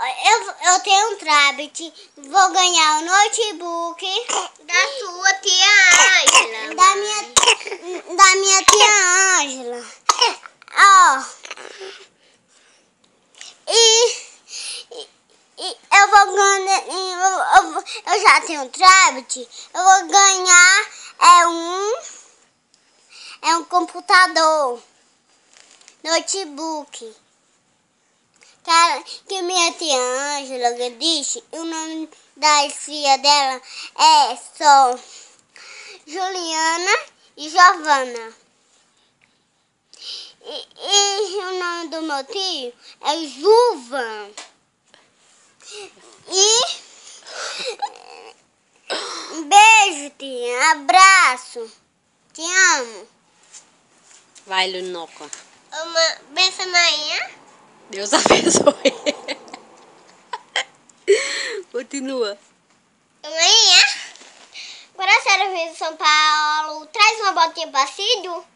Eu tenho um tablet, vou ganhar o notebook Da sua tia Ângela. da minha tia Ângela. Ó. E eu vou ganhar. Eu já tenho um tablet. Eu vou ganhar um computador, notebook. Que minha tia Ângela disse, o nome da filha dela é só Juliana e Giovana. E o nome do meu tio é Juvan. E um beijo, tia. Abraço. Te amo. Vai, Lunoca. Benção amanhã. Deus abençoe. Continua. Amanhã, quando a senhora vem de São Paulo, traz uma botinha pra Cídio.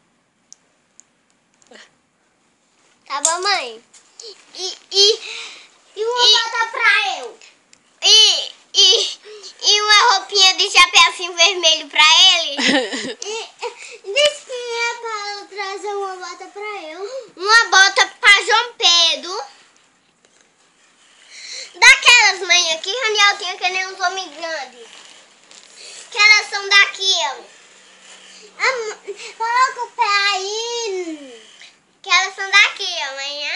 Tá bom, mãe? E uma bota pra eu. E uma roupinha de chapéuzinho vermelho pra ele. Diz que é para trazer uma bota pra eu. Uma bota pra João Pedro. Daquelas, mãe, que Raniel tinha que nem uns homens grandes. Que elas são daqui, ó. Coloca o pé aí. Que elas são daqui, ó, amanhã.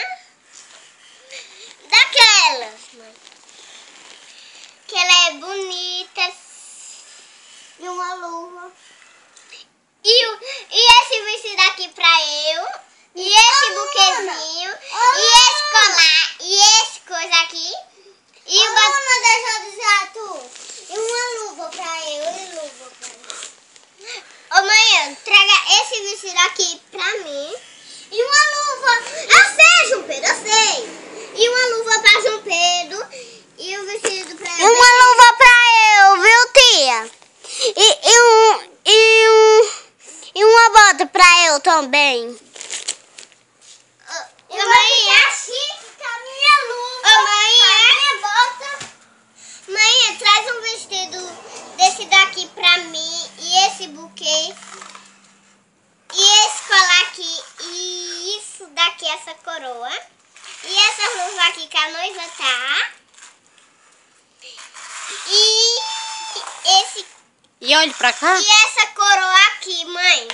Daquelas, mãe. Que ela é bonita. E uma luva. E esse vestido aqui pra eu. E esse buquezinho. E esse colar. E esse coisa aqui. E o Mamãe, deixa eu dizer a tu. E uma luva pra eu. E luva pra eu. Ô, mãe, traga esse vestido aqui pra mim. E uma luva. Eu sei, João Pedro, eu sei. E uma luva pra João Pedro. E o vestido pra E uma luva pra eu, viu, tia? E uma bota pra eu também. E amanhã chique com a minha luva. Amanhã minha bota. Mãe, traz um vestido desse daqui pra mim. E esse buquê. E esse colar aqui. E isso daqui, essa coroa. E essa luva aqui que a noiva tá. E esse. E olhe pra cá. E essa coroa aqui, mãe.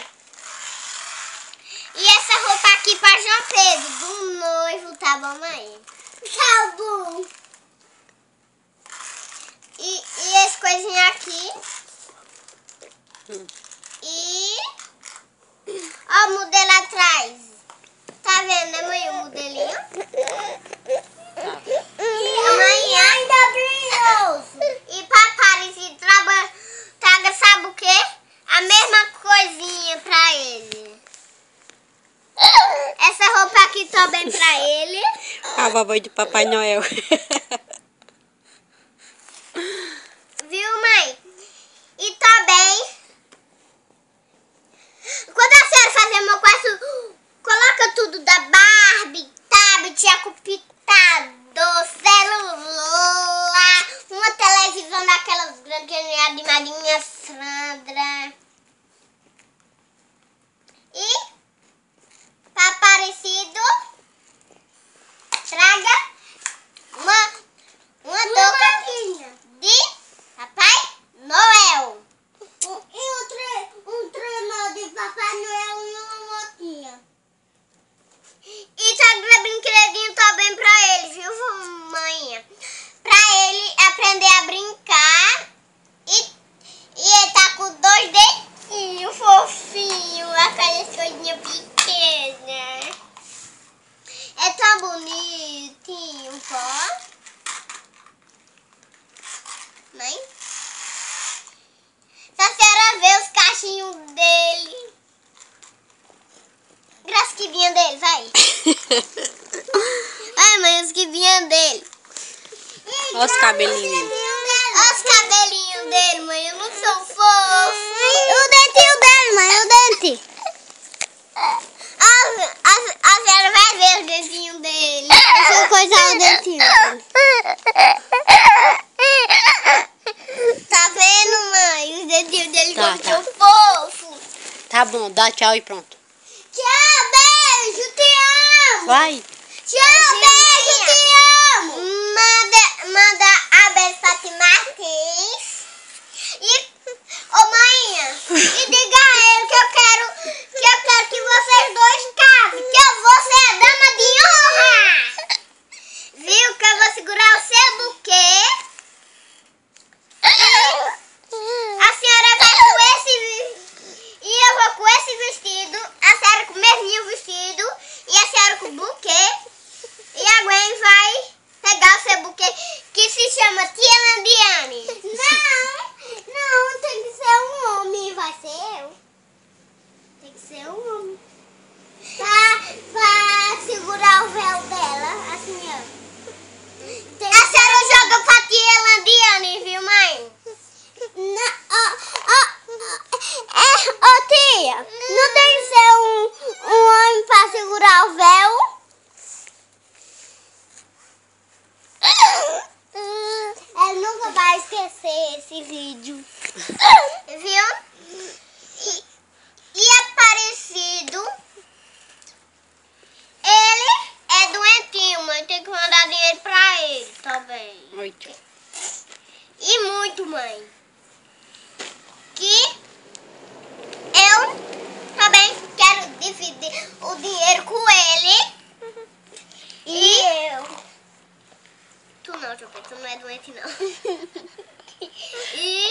E essa roupa aqui pra João Pedro, do noivo, tá bom, mãe? Tá bom. E esse coisinha aqui. E... ó o modelo atrás. Tá vendo, né, mãe, o modelinho? E amanhã ainda brilhoso. E papai, se traga, sabe o quê? A mesma coisinha pra ele. Essa roupa aqui também pra ele. A vovó de Papai Noel. Viu, mãe? E também, quando a senhora fazer meu quarto, coloca tudo da Barbie, tablet, computador, celular, uma televisão daquelas grandes animadinhas, Sandra. E para Aparecido, traga uma touca de Papai Noel. E um trenó de Papai Noel e uma motinha. E traga brinquedinho também pra ele, viu, mãe? Pra ele aprender a brincar. E ele tá com 2 dedinhos fofinhos, aquelas coisinhas pequenas. É tão bonitinho, pó. Mãe? Se a senhora vê os cachinhos dele. Graças que vinha dele, vai. Ai, mãe, os que vinham dele. Olha os cabelinhos. Olha os cabelinhos dele, mãe. Eu não sou fofo. O dentinho dele, mãe, o dente. A senhora vai ver os dentinhos dele. Deixa eu coisar o dentinho dele. Tá vendo, mãe? Os dedinhos dele Tá, ficam fofos. Tá bom, dá tchau e pronto. Tchau, beijo, te amo. Vai. Tchau, beijo, te amo. Manda a beijo pra ti, Martins. E, ô mãe, e diga a ele que eu quero que vocês dois casem, que eu vou ser a dama de honra. Viu? Que eu vou segurar o seu buquê. A senhora vai com esse e eu vou com esse vestido, a senhora com o mesmo vestido e a senhora com o buquê. E a Gwen vai pegar o seu buquê que se chama Tia Landiane. Não, tem que ser um homem, vai ser eu. Tem que ser um homem. Pra segurar o véu dela, assim, ó. A senhora joga pra Tia Landiane, viu, mãe? Ô tia, não tem que ser um homem pra segurar o véu? Ela nunca vai esquecer esse vídeo. Viu? E Aparecido, ele é doentinho, mãe. Tem que mandar dinheiro pra ele também. Muito. E muito, mãe. Que eu também quero dividir o dinheiro com ele. E eu. Tu não, Chupeta, tu não é doente, não. E